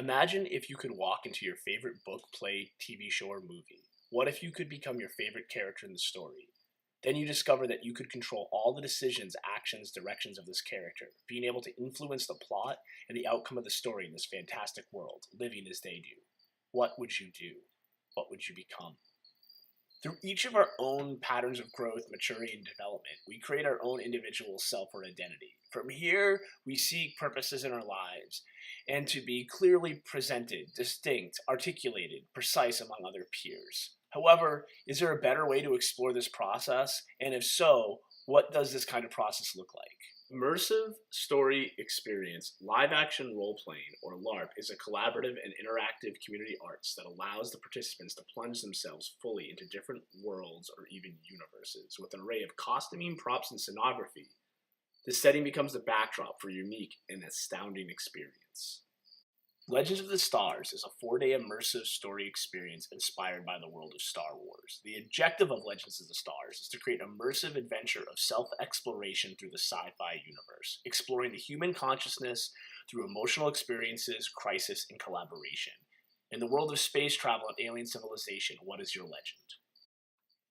Imagine if you could walk into your favorite book, play, TV show, or movie. What if you could become your favorite character in the story? Then you discover that you could control all the decisions, actions, directions of this character, being able to influence the plot and the outcome of the story in this fantastic world, living as they do. What would you do? What would you become? Through each of our own patterns of growth, maturity, and development, we create our own individual self or identity. From here, we seek purposes in our lives and to be clearly presented, distinct, articulated, precise among other peers. However, is there a better way to explore this process? And if so, what does this kind of process look like? Immersive story experience, live action role playing, or LARP, is a collaborative and interactive community arts that allows the participants to plunge themselves fully into different worlds or even universes. With an array of costuming, props, and scenography, this setting becomes the backdrop for a unique and astounding experience. Legends of the Stars is a 4-day immersive story experience inspired by the world of Star Wars. The objective of Legends of the Stars is to create an immersive adventure of self-exploration through the sci-fi universe, exploring the human consciousness through emotional experiences, crisis, and collaboration. In the world of space travel and alien civilization, what is your legend?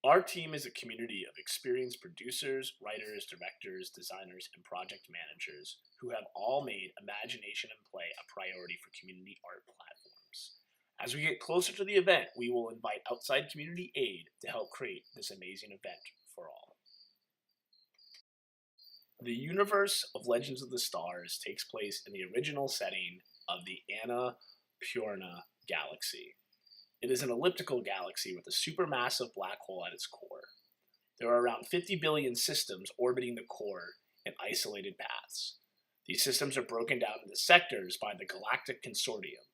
Our team is a community of experienced producers, writers, directors, designers, and project managers who have all made imagination and play a priority for community art platforms. As we get closer to the event, we will invite outside community aid to help create this amazing event for all. The universe of Legends of the Stars takes place in the original setting of the Annapurna Galaxy. It is an elliptical galaxy with a supermassive black hole at its core. There are around 50 billion systems orbiting the core in isolated paths. These systems are broken down into sectors by the Galactic Consortium.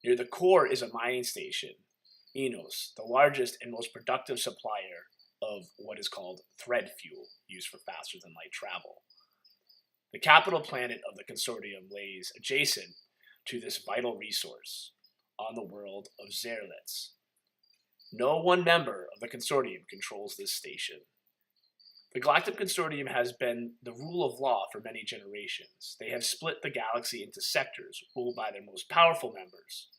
Near the core is a mining station, Enos, the largest and most productive supplier of what is called thread fuel, used for faster-than-light travel. The capital planet of the consortium lays adjacent to this vital resource, on the world of Zerlitz. No one member of the consortium controls this station. The Galactic Consortium has been the rule of law for many generations. They have split the galaxy into sectors ruled by their most powerful members.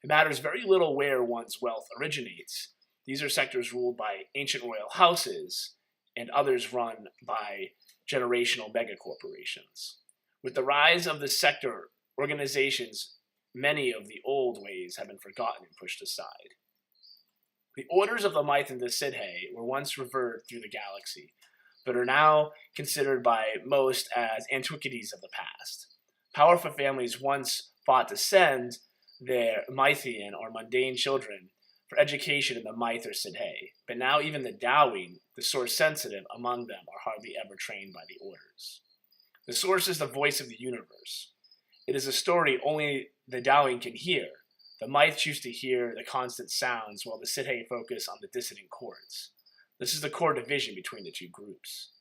It matters very little where one's wealth originates. These are sectors ruled by ancient royal houses, and others run by generational megacorporations. With the rise of the sector, organizations many of the old ways have been forgotten and pushed aside. The orders of the Myth and the Sidhe were once revered through the galaxy, but are now considered by most as antiquities of the past. Powerful families once fought to send their Mythian or mundane children for education in the Myth or Sidhe, but now even the Dowing, the source sensitive among them, are hardly ever trained by the orders. The source is the voice of the universe. It is a story only the Dowing can hear. The Myth choose to hear the constant sounds, while the Sidhe focus on the dissonant chords. This is the core division between the two groups.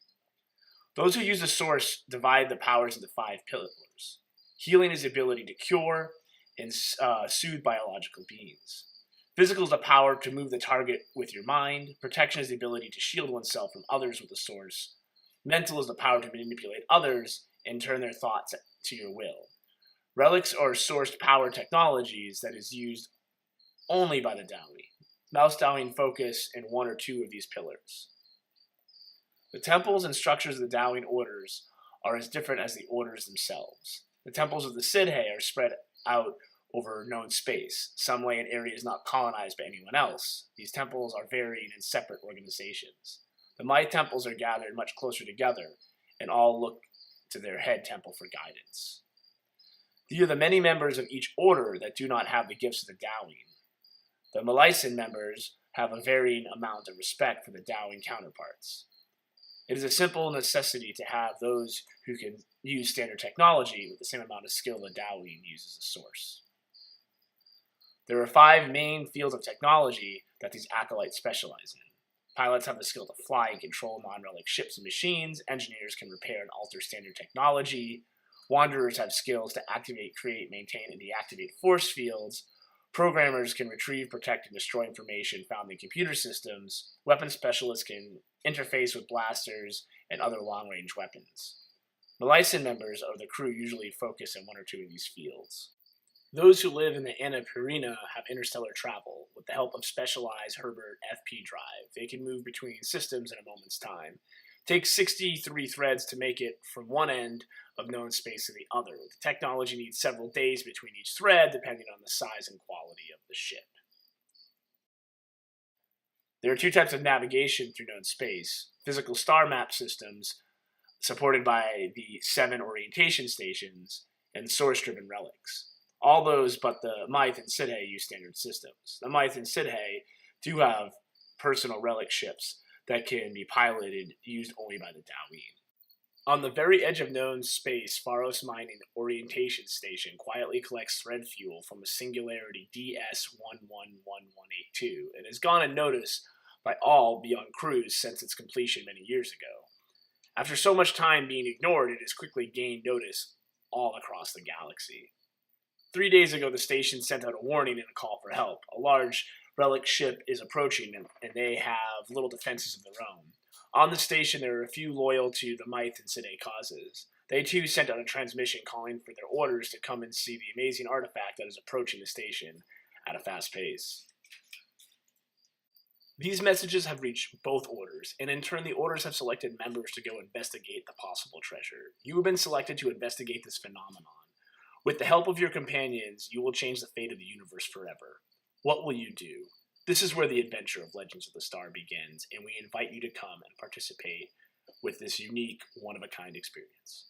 Those who use the source divide the powers into 5 pillars. Healing is the ability to cure and soothe biological beings. Physical is the power to move the target with your mind. Protection is the ability to shield oneself from others with the source. Mental is the power to manipulate others and turn their thoughts to your will. Relics are sourced power technologies that is used only by the Dowing. Mouse Dowing focus in 1 or 2 of these pillars. The temples and structures of the Dowing orders are as different as the orders themselves. The temples of the Sidhe are spread out over known space. Some lay in areas not colonized by anyone else. These temples are varying in separate organizations. The Myth temples are gathered much closer together, and all look to their head temple for guidance. These are the many members of each order that do not have the gifts of the Dowing. The Melicen members have a varying amount of respect for the Dowing counterparts. It is a simple necessity to have those who can use standard technology with the same amount of skill the Dowing uses as source. There are 5 main fields of technology that these acolytes specialize in. Pilots have the skill to fly and control non-relic ships and machines. Engineers can repair and alter standard technology. Wanderers have skills to activate, create, maintain, and deactivate force fields. Programmers can retrieve, protect, and destroy information found in computer systems. Weapons specialists can interface with blasters and other long-range weapons. Melicen members of the crew usually focus in 1 or 2 of these fields. Those who live in the Annapurna have interstellar travel. With the help of specialized Herbert FP drive, they can move between systems in a moment's time. It takes 63 threads to make it from one end of known space to the other. The technology needs several days between each thread, depending on the size and quality of the ship. There are two types of navigation through known space: physical star map systems, supported by the 7 orientation stations, and source-driven relics. All those but the Mythe and Sidhe use standard systems. The Mythe and Sidhe do have personal relic ships that can be piloted, used only by the Doween. On the very edge of known space, Pharos Mining Orientation Station quietly collects thread fuel from a singularity DS111182 and has gone unnoticed by all beyond crews since its completion many years ago. After so much time being ignored, it has quickly gained notice all across the galaxy. 3 days ago, the station sent out a warning and a call for help. A large relic ship is approaching, and they have little defenses of their own. On the station, there are a few loyal to the Mythe and Sidhe causes. They too sent out a transmission calling for their orders to come and see the amazing artifact that is approaching the station at a fast pace. These messages have reached both orders, and in turn the orders have selected members to go investigate the possible treasure. You have been selected to investigate this phenomenon. With the help of your companions, you will change the fate of the universe forever. What will you do? This is where the adventure of Legends of the Star begins, and we invite you to come and participate with this unique, one-of-a-kind experience.